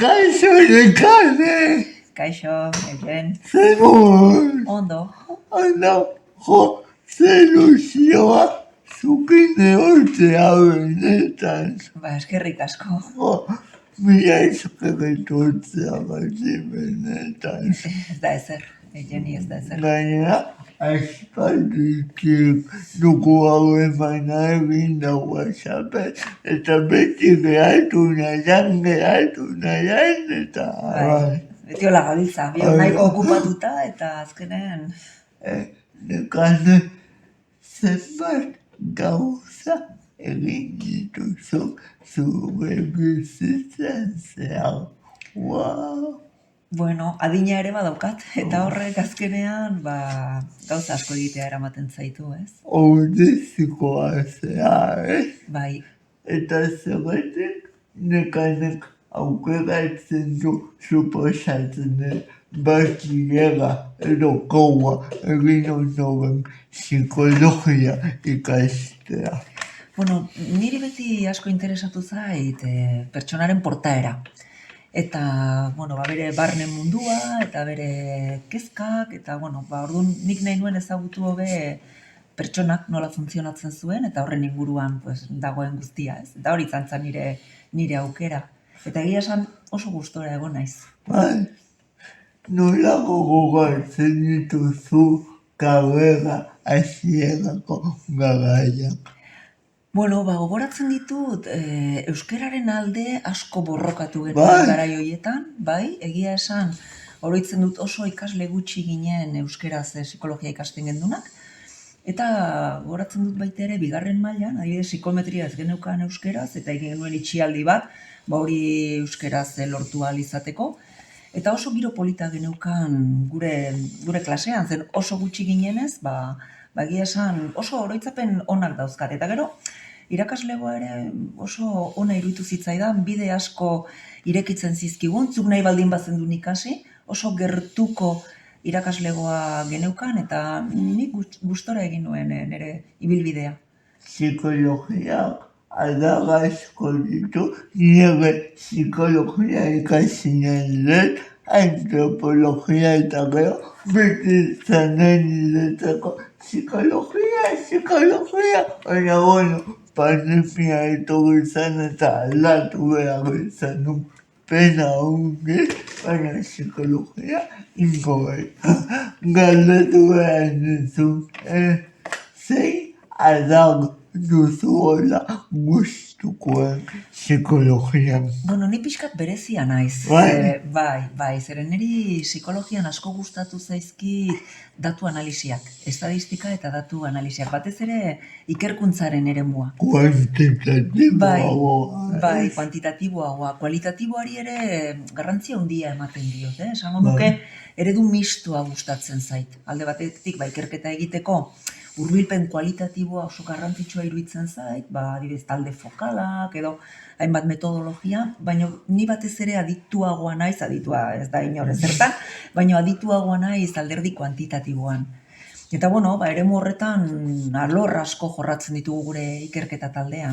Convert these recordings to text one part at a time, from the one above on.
Kaixo nekane! Kaixo, Eugen. Zegoen! Ondo. Jo, ilusioa zukin egotea benetan. Eskerrik asko. Jo, mila esker etortzea benetan. Ez da ezer, Eugeni ez da ezer. Gainera, aspalditik dugu hau emana egin da WhatsAppen, eta beti gehatu nahian, eta Beti hola gabiltza, bio nahiko okupatuta eta azkenen... nekane zenbat gauza egin dituzu zure bizitzen zehar. Wow! Bueno, adina ere badaukat, eta horrek azkenean, gauza asko egitea eramaten zaitu, ez? Ordezikoa zea, Bai. Eta zerretik nekanek aukeratzen du suposatzen den bakilera edo koua egin ondoren psikologia ikastea. Bueno, niri beti asko interesatu zait pertsonaren portaera. Eta, bere barne mundua, eta bere kezkak, eta, orduan nik nahi nuen ezagutu hobe pertsonak nola funtzionatzen zuen, eta horren inguruan dagoen guztia, ez? Eta hori izan zen nire aukera. Eta egia esan oso gustora egon naiz. Bai, nola gogoratzen dituzu karrera hasierako garaiak? Bueno, gogoratzen ditut, euskararen alde asko borrokatu genuen garai horietan, bai, egia esan, oroitzen dut oso ikasle gutxi ginen euskaraz psikologia ikasten gendunak, eta gogoratzen dut baita ere, bigarren mailan, adibidez psikometria ez geneukan euskaraz, eta egin genuen itxialdi bat, hori euskaraz lortu ahal izateko, eta oso giro polita geneukan gure klasean, zen oso gutxi ginenez, egia esan oso oroitzapen onak dauzkat, eta gero, irakaslegoa ere oso ona iruditu zitzaidan, bide asko irekitzen zizkigun, zuk nahi baldin bazendun ikasi, oso gertuko irakaslegoa geneukan, eta nik gustora egin nuen nire ibilbidea. Psikologiak aldaga asko ditu, nire psikologia ikasi nahi antropologia eta gero, beti zanen niretzako psikologia, baina pandemia etorri zen eta aldatu behar izan du pena hunde, baina psikologia ingoei. Galdetu behar duzu, zein adar duzu hola gustukoen psikologian? Bueno, ni pixkat berezia naiz. Bai, zeren niri psikologian asko gustatu zaizki datu analisiak, estadistika eta datu analisiak, batez ere ikerkuntzaren eremua. Kuantitatiboagoa. Bai, kuantitatiboagoa. Kualitatiboari ere garrantzia handia ematen diot, esango nuke eredu mistoa gustatzen zait. Alde batetik, ikerketa egiteko, hurbilpen kualitatiboa oso garrantzitsua iruditzen zait, adibidez talde fokalak edo hainbat metodologia, baina ni batez ere adituagoa naiz, aditua ez da inorez zertan, baina adituagoa naiz alderdi kuantitatiboan. Eta eremu horretan alor asko jorratzen ditugu gure ikerketa taldean.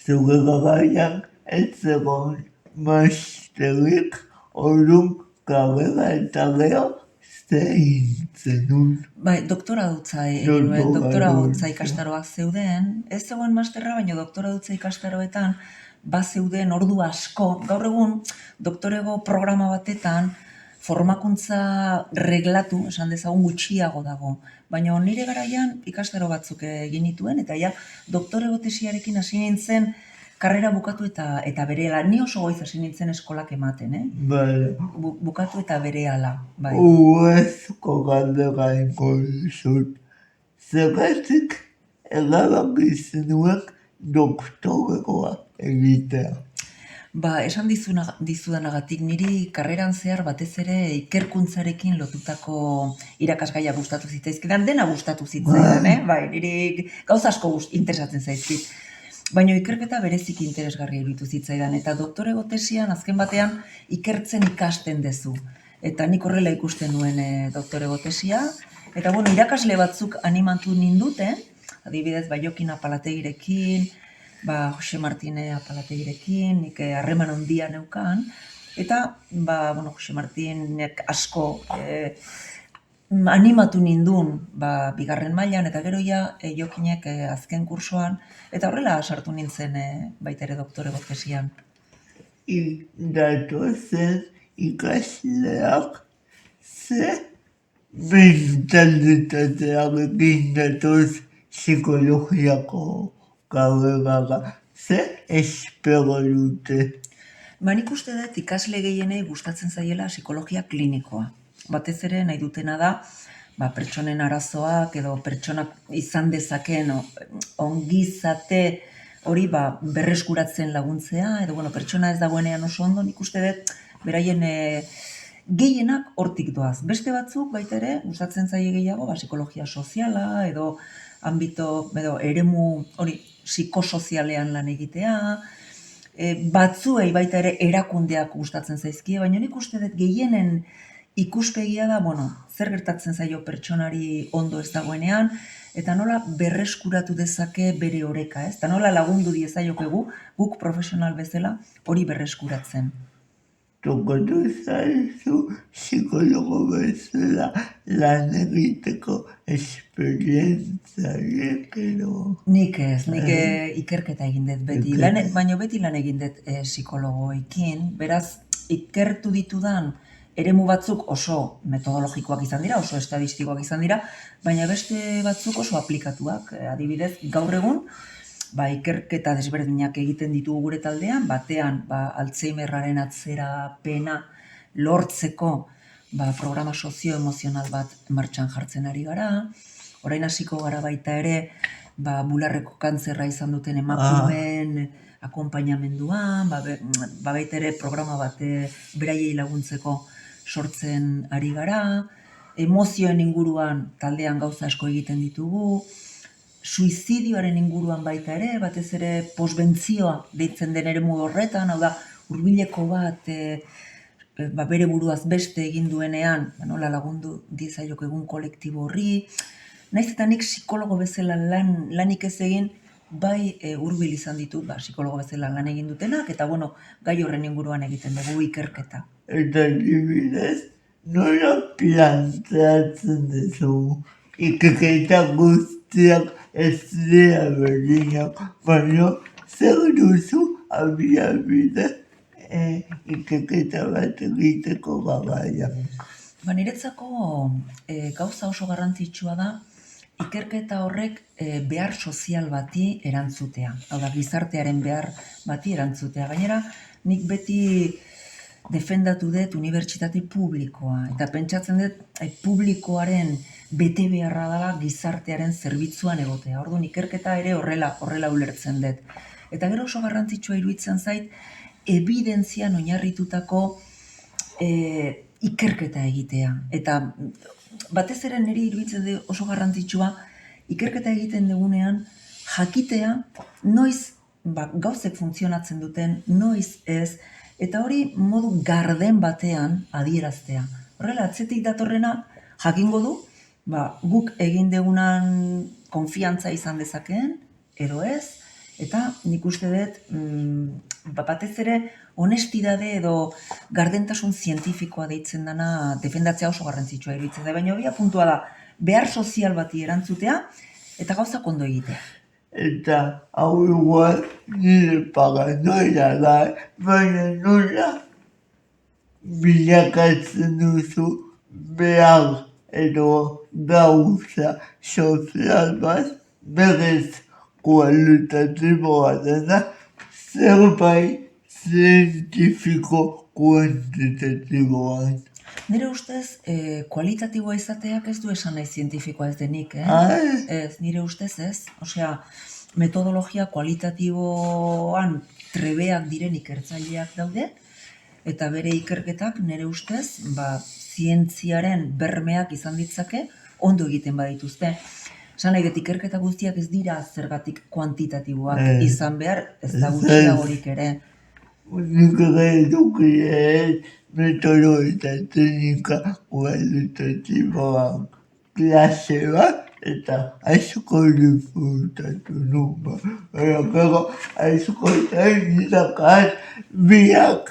Zure garaian ez zegoen masterik, orduan karrera eta gero zein zenun. Doktora dutza egin nuen, doktora dutza ikastaroak zeuden, ez zegoen masterra, baina doktora dutza ikastaroetan zeuden ordu asko. Gaur egun, doktorego programa batetan formakuntza reglatu, esan dezagun gutxiago dago. Baina nire garaian ikastaro batzuk egin nituen, eta doktorego tesiarekin hasi nintzen karrera bukatu eta berehala. Ni oso goiz hasi nintzen eskolak ematen, bukatu eta berehala. Uezko galdera ingo dizut. Zergatik erabaki zenuen doktoregoa egitea? Esan dizudanagatik, niri karreran zehar batez ere ikerkuntzarekin lotutako irakasgaia gustatu zitzaizkidan, dena gustatu zitzaidan, niri gauza asko interesatzen zaizkit. Baina ikerketa berezik interesgarria iruditu zitzaidan, eta doktorego tesian azken batean ikertzen ikasten dezu. Eta nik horrela ikusten nuen doktorego tesia, eta irakasle batzuk animatu ninduten, adibidez, Jokin Apalategirekin, Jose Martine Apalategirekin, nik harreman handia neukan, Eta, Jose Martinek asko animatu nindun, bigarren mailan, eta gero ja, Jokinek azken kursoan, eta horrela sartu nintzen baita ere doktorego tesian. Datozen ikasleak ze mentalitateak egin datoz psikologiako karrera, ze espero dute. Nik uste dut ikasle gehienei gustatzen zaiela psikologia klinikoa. Batez ere nahi dutena da, pertsonen arazoak edo pertsonak izan dezakeen ongizate hori berreskuratzen laguntzea, edo pertsona ez dagoenean oso ondo, nik uste dut beraien gehienak hortik doaz. Beste batzuk baita ere, gustatzen zaie gehiago, psikologia soziala edo ambito, edo eremu hori psikosozialean lan egitea, batzuei baita ere erakundeak gustatzen zaizkie, baina nik uste dut gehienen ikuspegia da, zer gertatzen zaio pertsonari ondo ez dagoenean, eta nola berreskuratu dezake bere oreka, ez? Eta nola lagundu diezaiokegu guk profesional bezala hori berreskuratzen. Tokatu zaizu psikologo bezala lan egiteko esperientziarik edo? Nik ez, nik ikerketa egin dut beti, baina beti lan egin dut psikologoekin, beraz ikertu ditudan eremu batzuk oso metodologikoak izan dira, oso estadistikoak izan dira, baina beste batzuk oso aplikatuak, adibidez, gaur egun, ikerketa desberdinak egiten ditugu gure taldean, batean Alzheimerraren atzerapena lortzeko programa sozioemozional bat martxan jartzen ari gara, orain hasiko gara baita ere, bularreko kantzerra izan duten emakumeen akonpainamenduan, baita ere programa bat beraiei laguntzeko sortzen ari gara, emozioen inguruan taldean gauza asko egiten ditugu, suizidioaren inguruan baita ere, batez ere posbentzioa deitzen den eremu horretan, hau da, hurbileko bat bere buruaz beste egin duenean, nola lagundu diezaiok egun kolektibo horri, naiz eta nik psikologo bezala lanik ez egin, hurbil izan ditut, psikologo bezala lan egin dutenak, eta gai horren inguruan egiten dugu ikerketa. Eta dibidez, nola planteatzen duzu ikerketa guztiak ez dira berdinak, baina zer duzu abiabide ikerketa bat egiteko garaian? Niretzako gauza oso garrantzitsua da ikerketa horrek behar sozial bati erantzutea. Hau da, gizartearen behar bati erantzutea. Gainera, nik beti defendatu dut unibertsitate publikoa. Eta pentsatzen dut publikoaren bete beharra dela gizartearen zerbitzuan egotea. Orduan, ikerketa ere horrela ulertzen dut. Eta gero oso garrantzitsua iruditzen zait, ebidentzian oinarritutako ikerketa egitea. Eta batez ere niri iruditzen dut oso garrantzitsua, ikerketa egiten dugunean jakitea noiz gauzek funtzionatzen duten, noiz ez, eta hori modu garden batean adieraztea. Horrela, atzetik datorrena jakingo du, guk egin dugunan konfiantza izan dezakeen, edo ez, eta nik uste dut, batez ere, honestidade edo gardentasun zientifikoa deitzen dana defendatzea oso garrantzitsua iruditzen da, baina hori puntua da, behar sozial bati erantzutea eta gauzak ondo egitea. Eta hau igual nire paranoia da, baina nola bilakatzen duzu behar edo gauza sozial bat berez kualitatiboa dena, zerbait zientifiko kuantitatiboan. Nire ustez, kualitatiboa izateak ez du esan nahi zientifikoa ez denik, Ez, nire ustez ez. Osea, metodologia kualitatiboan trebeak diren ikertzaileak daude, eta bere ikerketak nire ustez, zientziaren bermeak izan ditzake, ondo egiten badituzte. Esan nahi dut, ikerketa guztiak ez dira zergatik kuantitatiboak izan behar, ez da gutxiagorik ere. Nik ere edukiet metodo eta teknika kualitatiboak klase bat, eta asko disfrutatu nuen. Baina gero asko teknikakat biak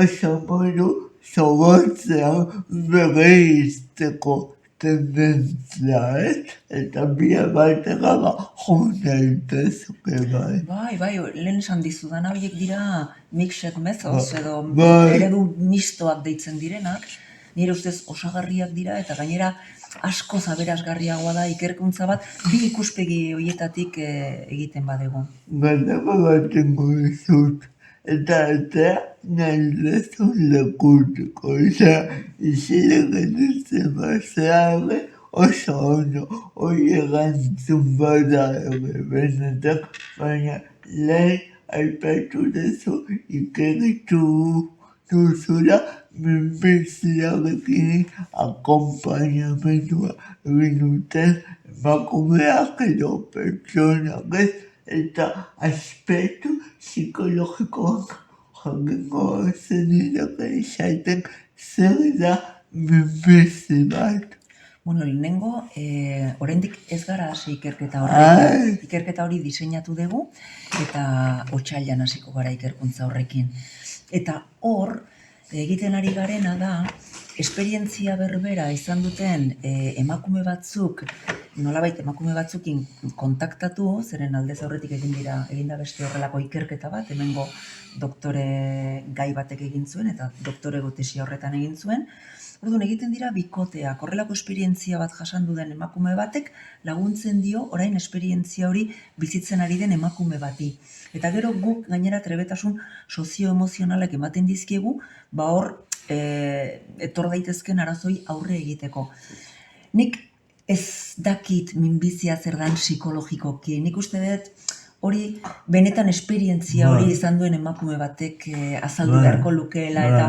oso modu zorrotzean begeizteko tendentzia, eta bia batera joan daitezke bai. Bai, lehen esan dizudana horiek dira mixed methods edo Bai. eredu mistoak deitzen direnak, nire ustez osagarriak dira eta gainera asko aberasgarriagoa da ikerkuntza bat bi ikuspegi horietatik egiten badegu. Galdera bat ingo dizut, eta nahi dezun lekutiko, isilik editzen bazeare, oso ondo, hori erantzun bada benetan, baina lehen aipatu dezu ikertu duzula minbiziarekin akompainamendua egin duten emakumeak edo pertsonak ez, eta aspektu psikologikoak jakingo zenidake izaten zer da minbizi bat. Bueno, lehenengo, oraindik ez gara hasi ikerketa horrekin. Ikerketa hori diseinatu dugu eta otsailean hasiko gara ikerkuntza horrekin. Eta hor, egiten ari garena da, esperientzia berbera izan duten emakume batzuk, nolabait emakume batzukin kontaktatu, zeren aldez aurretik egin da beste horrelako ikerketa bat, hemengo doktore gai batek egin zuen eta doktorego tesia horretan egin zuen. Orduan egiten dira bikoteak, horrelako esperientzia bat jasandu den emakume batek laguntzen dio orain esperientzia hori bizitzen ari den emakume bati. Eta gero guk gainera trebetasun sozioemozionalak ematen dizkiegu, ba hor etor daitezken arazoi aurre egiteko. Nik ez dakit minbizia zer dan psikologikoki, nik uste dut hori benetan esperientzia hori izan duen emakume batek azaldu beharko lukeela, eta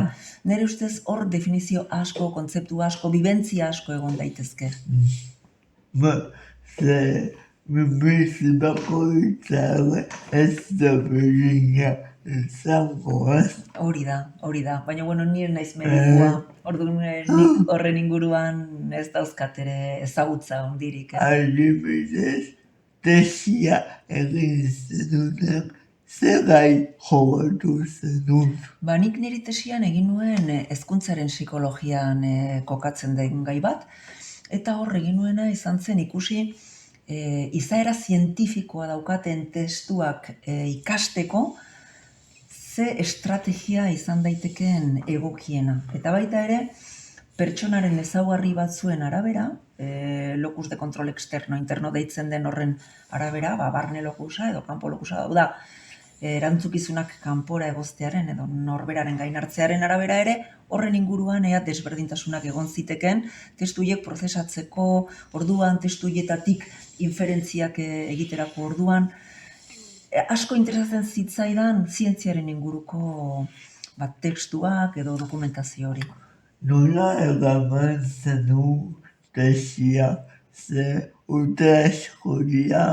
nire ustez hor definizio asko, kontzeptu asko, bibentzia asko egon daitezke. Ze minbizi bakoitzak ez da berdina izango, Hori da, baina bueno, nire naiz medikua, orduan nik horren inguruan ez dauzkat ere ezagutza hondirik. Adibidez, tesia egin zenunak, zer gai jogatu zenut? Ba, nik niri tesian egin nuen hezkuntzaren psikologian kokatzen den gai bat, eta hor egin nuena izan zen ikusi izaera zientifikoa daukaten testuak ikasteko ze estrategia izan daiteken egokiena. Eta baita ere, pertsonaren ezaugarri batzuen arabera, locus de control externo, interno deitzen den horren arabera, barne lokusa edo kanpo lokusa, da, erantzukizunak kanpora egoztearen edo norberaren gain hartzearen arabera ere, horren inguruan ea desberdintasunak egon ziteken, testu horiek prozesatzeko orduan, testu horietatik inferentziak egiterako orduan, asko interesatzen zitzaidan zientziaren inguruko testuak edo dokumentazio hori. Nola egaman zenu tesia, ze urte askoria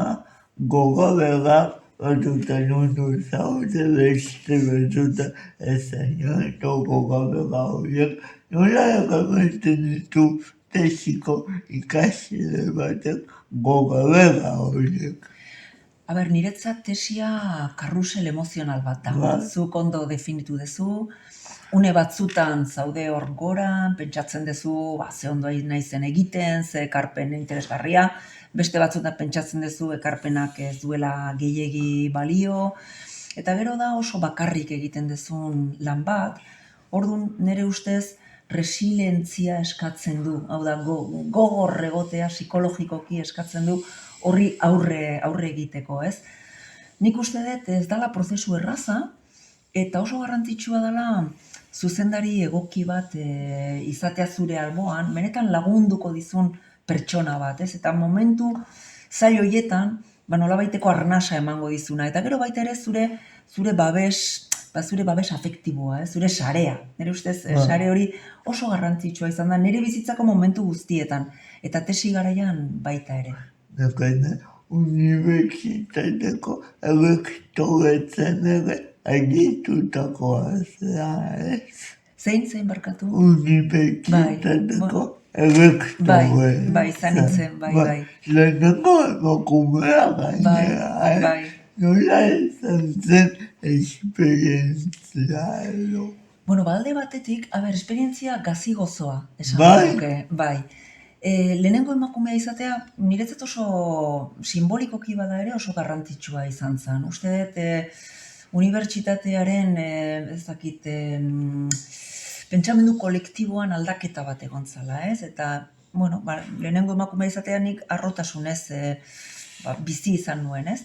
gogabera batutan ondo zaude beste batuta ezainatu gogabera horiek. Nola egaman zenitu tesiko ikasile batek gogabera horiek. Niretzat tesia karrusel emozional bat da. Zuk ondo definitu duzu, une batzutan zaude hor goran, pentsatzen duzu, ze ondo naizen egiten, ze ekarpen interesgarria, beste batzutan pentsatzen duzu ekarpenak ez duela gehiegi balio, eta gero da oso bakarrik egiten duzun lan bat, orduan nire ustez resilientzia eskatzen du, hau da, gogor egotea psikologikoki eskatzen du, horri aurre egiteko, ez? Nik uste dut ez dala prozesu erraza, eta oso garrantzitsua dela zuzendari egoki bat izatea zure alboan, benetan lagunduko dizun pertsona bat, ez? Eta momentu zail horietan, nolabaiteko arnasa emango dizuna, eta gero baita ere zure babes afektiboa, zure sarea. Nire ustez, sare hori oso garrantzitsua izan da, nire bizitzako momentu guztietan, eta tesi garaian baita ere. Nekane, unibertsitateko elektoretzen ere agitutakoa zera, ez? Zein barkatu? Unibertsitateko elektore. Bai, zanitzen, bai. Lehenengo emakumea gainera, nola izan zen esperientzia edo? Bueno, alde batetik, esperientzia gazi gozoa, esan Bai. duke, bai. Lehenengo emakumea izatea, niretzat oso simbolikoki bada ere oso garrantzitsua izan zen. Uste dut, unibertsitatearen, ez dakit, pentsamendu kolektiboan aldaketa bat egon zala, ez? Eta, bueno, lehenengo emakumea izatea nik harrotasunez bizi izan nuen, ez?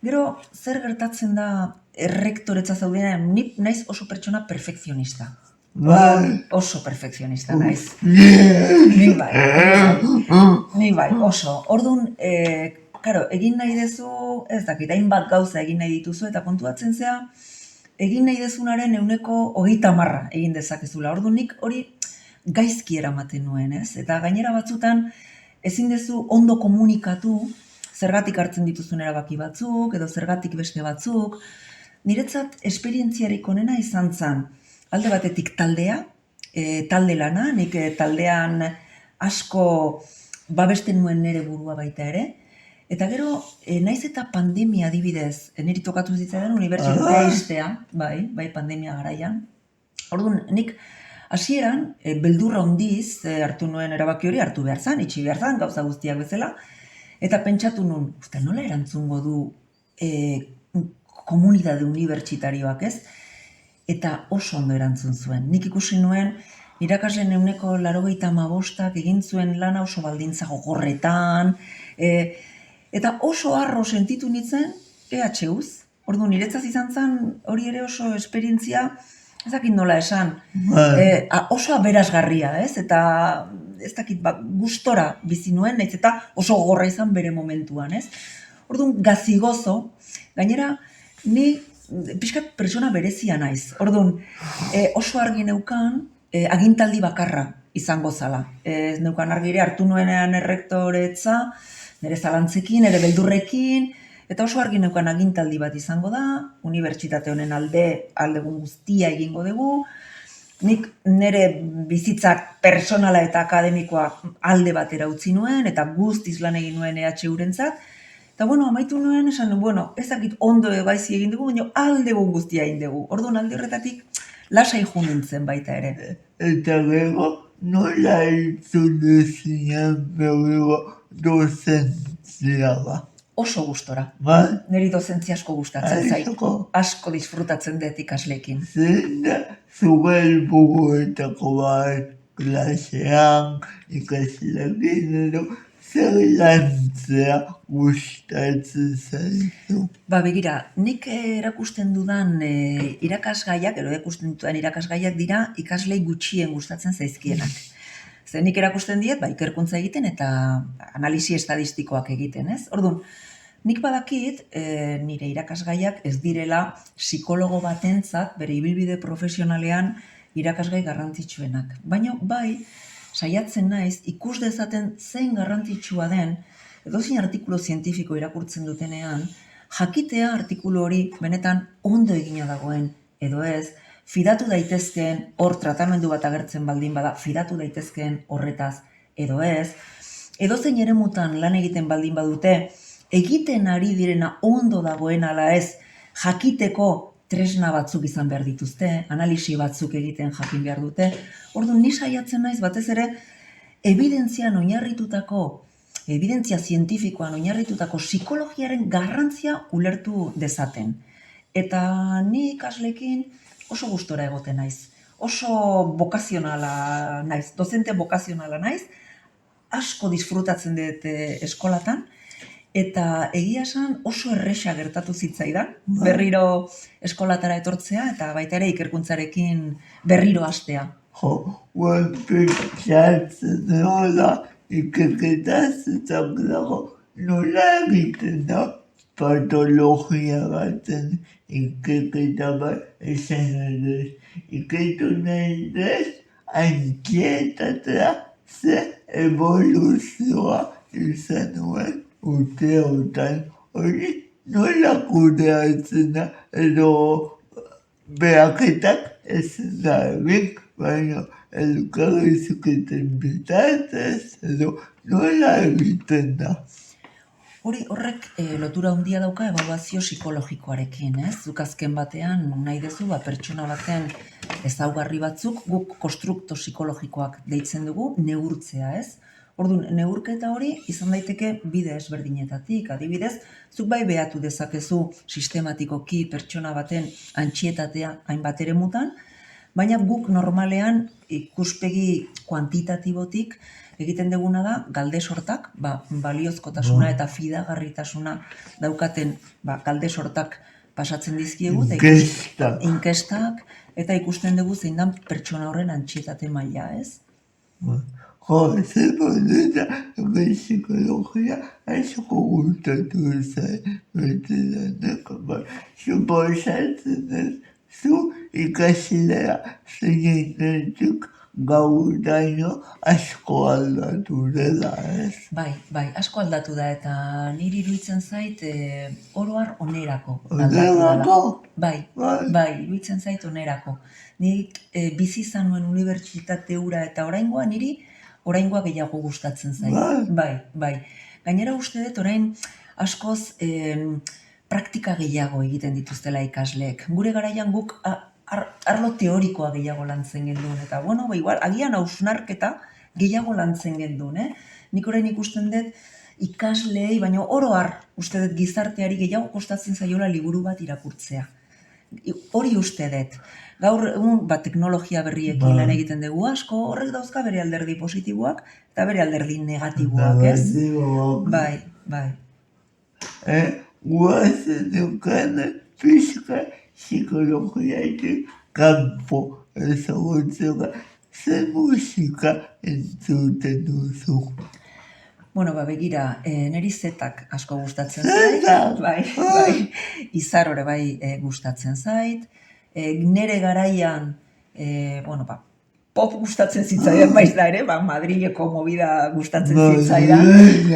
Gero, zer gertatzen da errektoretza zaudenean, ni naiz oso pertsona perfekzionista. Bai. Oso perfekzionista naiz. Yeah. Ni bai, oso. Orduan, karo, egin nahi dezu, ez dakit, hainbat gauza egin nahi dituzu, eta kontuatzen zea, egin nahi dezunaren 30% egin dezakezula. Orduan nik hori gaizki eramaten nuen, ez? Eta gainera batzutan, ezin dezu ondo komunikatu, zergatik hartzen dituzun erabaki batzuk, edo zergatik beste batzuk. Niretzat esperientziarik onena izan zen, alde batetik taldea, talde lana, nik taldean asko babesten nuen nire burua baita ere, eta gero, naiz eta pandemia adibidez, niri tokatu zitzaidan unibertsitatea istea, bai pandemia garaian. Orduan, nik hasieran beldurra hondiz hartu nuen erabaki hori hartu behar zan, itxi behar zan, gauza guztiak bezala, eta pentsatu nuen, nola erantzungo du komunitate unibertsitarioak, ez? Eta oso ondo erantzun zuen. Nik ikusi nuen, irakasleen 95% egin zuen lana oso baldintza gogorretan, eta oso harro sentitu nintzen EHUz. Orduan, niretzat izan zen hori ere oso esperientzia, ez dakit nola esan, oso aberasgarria, ez? Eta ez dakit, gustora bizi nuen, nahiz eta oso gogorra izan bere momentuan, ez? Orduan, gazigozo, gainera, ni pixkat pertsona berezia naiz. Orduan, oso argi neukan, agintaldi bakarra izango zala. Neukan argire hartu nuenean errektoretza, nire zalantzekin, nire beldurrekin, eta oso argi neukan agintaldi bat izango da, unibertsitate honen aldegun guztia egingo dugu, nik nire bizitzak personala eta akademikoa alde batera utzi nuen, eta guztiz lan egin nuen EHUrentzat, eta amaitu nuen esan, ez dakit ondo baizi egin dugu, baina aldegun guztia egin dugu. Orduan alde horretatik lasai jo nintzen baita ere. Eta gero, nola itzulezian berriro dozentzia ba? Oso gustora. Bai? Niri dozentzia asko gustatzen zait. Asko disfrutatzen dut ikasleekin. Zein da, zure helburuetako bat, klasean, ikasleekin edo, zer lantzea gustatzen zaizu? Begira, nik erakusten dudan irakasgaiak, edo erakusten dudan irakasgaiak dira ikaslei gutxien gustatzen zaizkienak. Zer nik erakusten diet, ikerkuntza egiten eta analisi estadistikoak egiten, ez? Orduan, nik badakit nire irakasgaiak ez direla psikologo batentzat bere ibilbide profesionalean irakasgai garrantzitsuenak. Baina saiatzen naiz ikus dezaten zein garrantzitsua den, edozein artikulu zientifiko irakurtzen dutenean, jakitea artikulu hori benetan ondo egina dagoen, edo ez, fidatu daitezkeen, hor tratamendu bat agertzen baldin bada, fidatu daitezkeen horretaz, edo ez, edozein eremutan lan egiten baldin badute, egiten ari direna ondo dagoen ala ez, jakiteko tresna batzuk izan behar dituzte, analisi batzuk egiten jakin behar dute. Orduan, ni saiatzen naiz batez ere, evidentzia zientifikoan oinarritutako psikologiaren garrantzia ulertu dezaten. Eta ni ikasleekin oso gustora egoten naiz. Oso bokazionala naiz, dozente bokazionala naiz, asko disfrutatzen dut eskolatan, eta egia esan oso erresa gertatu zitzaidan, berriro eskolatara etortzea, eta baita ere ikerkuntzarekin berriro hastea. Pentsatzen nola ikerketaz eta nola egiten da patologia baten ikerketa bat esan edez. Ikertu nahi dez, ankietatea ze evoluzioa izan nuen urteotan. Hori nola kudeatzen da edo behaketak ez da egin, baina elkarrizketen bitartez edo nola egiten da. Horrek lotura handia dauka ebaluazio psikologikoarekin, ez? Zuk azken batean nahi dezu pertsona baten ezaugarri batzuk guk konstrukto psikologikoak deitzen dugu neurtzea, ez? Orduan, neurketa hori izan daiteke bide ezberdinetatik. Adibidez, zuk bai behatu dezakezu sistematikoki pertsona baten antsietatea hainbat eremutan, baina guk normalean ikuspegi kuantitatibotik egiten duguna da galdesortak, baliozkotasuna eta fidagarritasuna daukaten galdesortak pasatzen dizkiegu, inkestak, eta ikusten dugu zein dan pertsona horren antsietate maila, ez? Zer bonita, psikologia asko gustatu zait, suposatzen ez, zu ikasilea zeinenetik gauraino asko aldatu dela, ez? Bai, asko aldatu da, eta niri iruditzen zait oro har onerako aldatu dela. Bai, iruditzen zait onerako. Nik bizi izan nuen unibertsitate hura eta oraingoa gehiago gustatzen zait. Bai. Gainera uste dut orain askoz praktika gehiago egiten dituztela ikasleek. Gure garaian guk arlo teorikoa gehiago lantzen genduen, eta igual, agian hausnarketa gehiago lantzen genduen, Nik orain ikusten dut ikasleei, baina oro har uste dut gizarteari gehiago kostatzen zaiola liburu bat irakurtzea. Hori uste dut. Gaur egun teknologia berriekin lan egiten dugu asko, horrek dauzka bere alderdi positiboak eta bere alderdi negatiboak, ez? Bai. Guazen dukan pixka psikologiatik kanpo ezagutzea, zer musika entzuten duzu? Begira, niri zetak asko gustatzen zait. Bai. Izar bai gustatzen zait. Nere garaian, pop gustatzen zitzaidan baiz da ere, Madrileko movida gustatzen zitzaidan.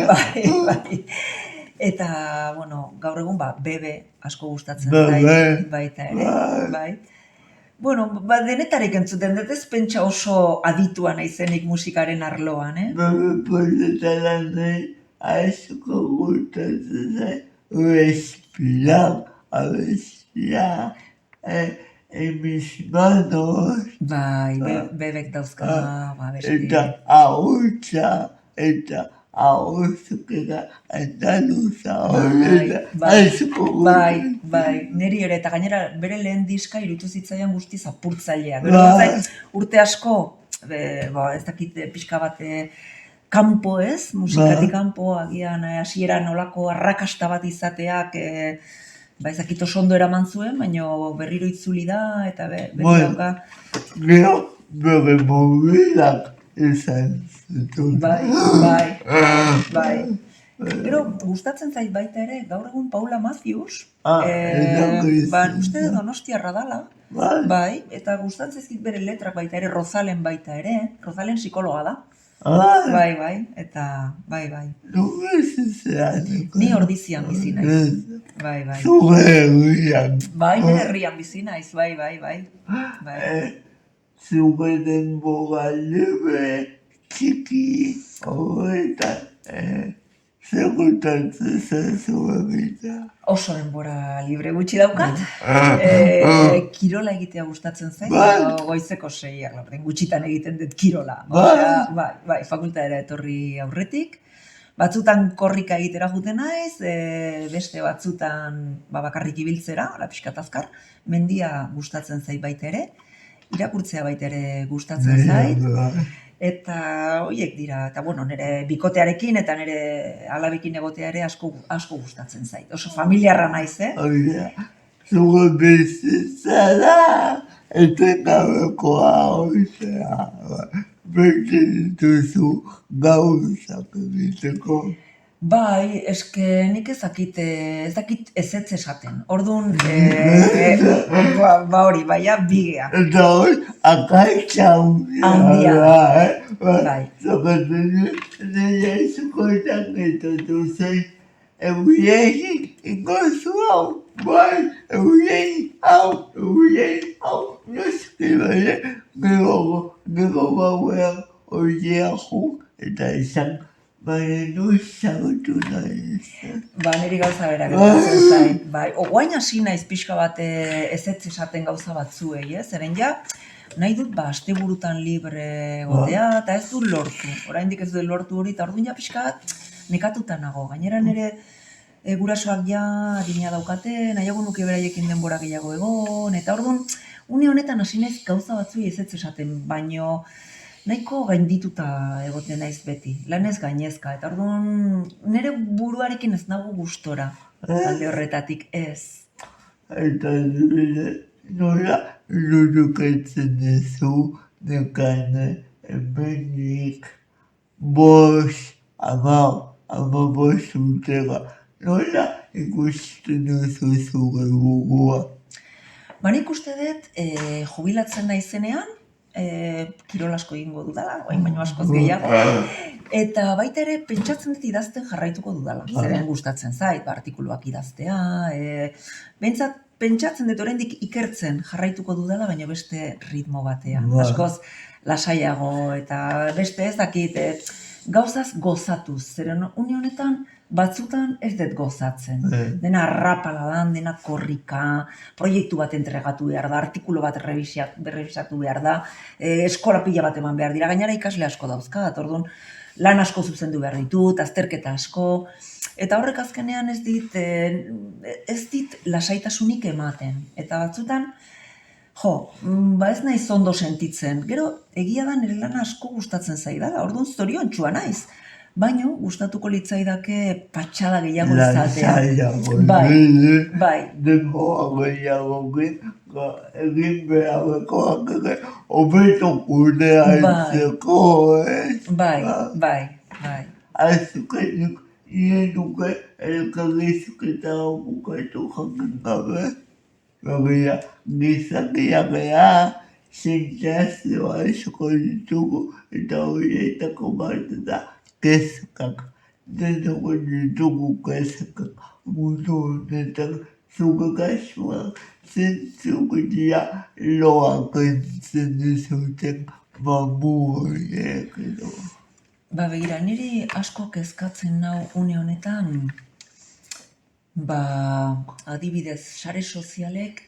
Bai. Eta, gaur egun, bebe asko gustatzen zait baita ere. Bai. Denetarik entzuten dut, ez pentsa oso aditua naizenik musikaren arloan, Bebe poletaran nahi asko gustatzen zait, respirar, abestia, mis manos. Bai, bebek dauzka, Eta ahotsa, eta ahotskera andaluza horrela, asko gustatzen. Bai, niri ere, eta gainera bere lehen diska irutu zitzaian guztiz apurtzailea. Urte asko, ez dakit pixka bat kanpo ez, musikatik kanpo, agian hasieran nolako arrakasta bat izateak, ez dakit oso ondo eraman zuen, baina berriro itzuli da, eta berri dauka. Gero, bere mobilak izan zituen. Bai. Gero, gustatzen zait baita ere, gaur egun Paula Matthews, uste Donostiarra dala, bai, eta gustatzen zaizkit bere letrak baita ere, Rozalen baita ere, Rozalen psikologa da. Bai, eta bai. Ni Ordizian bizi naiz. Bai. Zure herrian. Bai, nire herrian bizi naiz, bai. Zure denbora libre txiki horretan, zer gustatzen zaizu egita? Oso denbora libre gutxi daukat. Kirola egitea gustatzen zait, goizeko 6 gutxitan egiten dut kirola. Bai, fakultatera etorri aurretik. Batzutan korrika egitera juten naiz, beste batzutan bakarrik ibiltzera, pixkat azkar. Mendia gustatzen zait baita ere, irakurtzea baita ere gustatzen zait. Eta horiek dira, eta nire bikotearekin eta nire alabekin egotea ere asko gustatzen zait. Oso familiarra naiz, Zure bizitzara, etengabekoa hoizea, bete dituzu gauzak egiteko. Bai, eske nik ez dakit ezetz esaten. Orduan, hori, baina bigea. Eta hori, akaitza handia. Bai. Zokatzen nire izukoetan getatu zen, eguiei ingozu hau, bai, eguiei hau, noski baina, gero bauean horiea jo, eta esan, baina noiz zagutu naiz. Ba, niri gauza bera gertatzen zait, bai. Oain hasi naiz pixka bat ezetz esaten gauza batzuei, ez? Zeren ja, nahi dut, asteburutan libre egotea, eta ez dut lortu. Oraindik ez dut lortu hori, eta orduan ja pixka bat nekatuta nago. Gainera nire gurasoak ja adina daukate, nahiago nuke beraiekin denbora gehiago egon, eta orduan, une honetan hasi naiz gauza batzuei ezetz esaten, baino nahiko gaindituta egoten naiz beti, lanez gainezka, eta orduan nire buruarekin ez nago gustora, alde horretatik ez. Eta nola lurukatzen duzu nekane hemenik ama bost urtega. Nola ikusten duzu zure burua? Ba, nik uste dut, jubilatzen naizenean, kirol asko egingo dudala, oain baino askoz gehiago, eta baita ere pentsatzen dut idazten jarraituko dudala. Zeren gustatzen zait, artikuluak idaztea, behintzat pentsatzen dut oraindik ikertzen jarraituko dudala, baina beste ritmo batean. Askoz lasaiago eta beste ez dakit, gauzaz gozatuz, zeren une honetan batzutan ez dut gozatzen. Dena arrapala dan, dena korrika, proiektu bat entregatu behar da, artikulu bat berrebisatu behar da, eskola pila bat eman behar dira, gainera ikasle asko dauzkat, orduan lan asko zuzendu behar ditut, azterketa asko, eta horrek azkenean ez dit lasaitasunik ematen. Eta batzutan, ez naiz ondo sentitzen. Gero, egia da nire lana asko gustatzen zaidala, orduan zoriontsua naiz. Baina, gustatuko litzaidake patxada gehiago izatea. Lasaiago, Bai. denbora gehiago egin beharrekoak ere hobeto kudeatzeko, ez? Bai. Azukenik nire nuke elkarrizketa bukatu jakin gabe. Baina, gizakiak ea, sentsazio asko ditugu eta horietako bat da kezkak. Denok ditugu kezkak mundu honetan zuke kasuan zentzuk dira loak entzen dizuten mamu horiek edo. Ba, begira, niri asko kezkatzen nau une honetan, adibidez, sare sozialek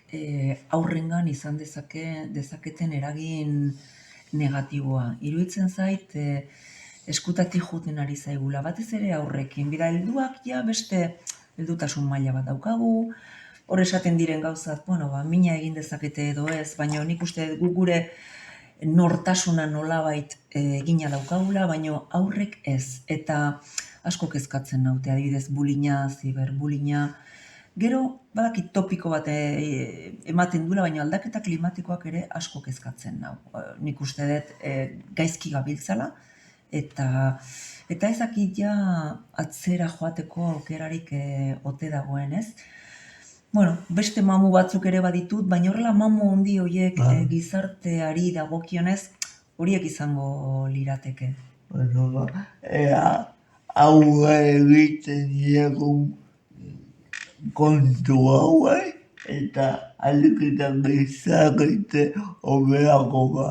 aurrengan izan dezaketen eragin negatiboa. Iruditzen zait, eskutatik juten ari zaigula, batez ere aurrekin. Bida, helduak ja beste heldutasun maila bat daukagu, hor esaten diren gauzat, mina egin dezakete edo ez, baina nik uste gure nortasuna nolabait egina daukagula, baina aurrek ez. Eta asko kezkatzen naute, adibidez, bullyinga, ziberbullyinga. Gero, badakit topiko bat ematen duela, baina aldaketa klimatikoak ere asko kezkatzen nau. Nik uste dut gaizki gabiltzala, eta ezakit ja atzera joateko aukerarik ote dagoen, ez? Beste mamu batzuk ere baditut, baina horrela mamu handi horiek gizarteari dagokionez, horiek izango lirateke. Ea, aurre egiten diegun kontu hauek, eta aliketan gizarte hobeago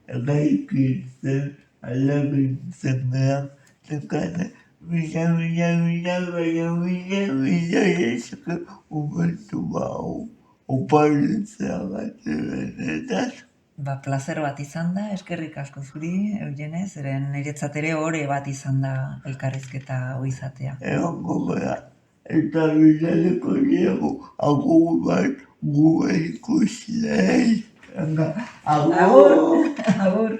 eraikitzen, alegintzen gehan, zekane, baina eske momentu bau, oparitzea benetan. Ba, plazer bat izan da, eskerrik asko zuri, Eugene, zeren niretzat ere ore bat izan da elkarrizketa izatea. Egongo gara, eta bilaleko diego, agur bat gure ikusleei. Agur!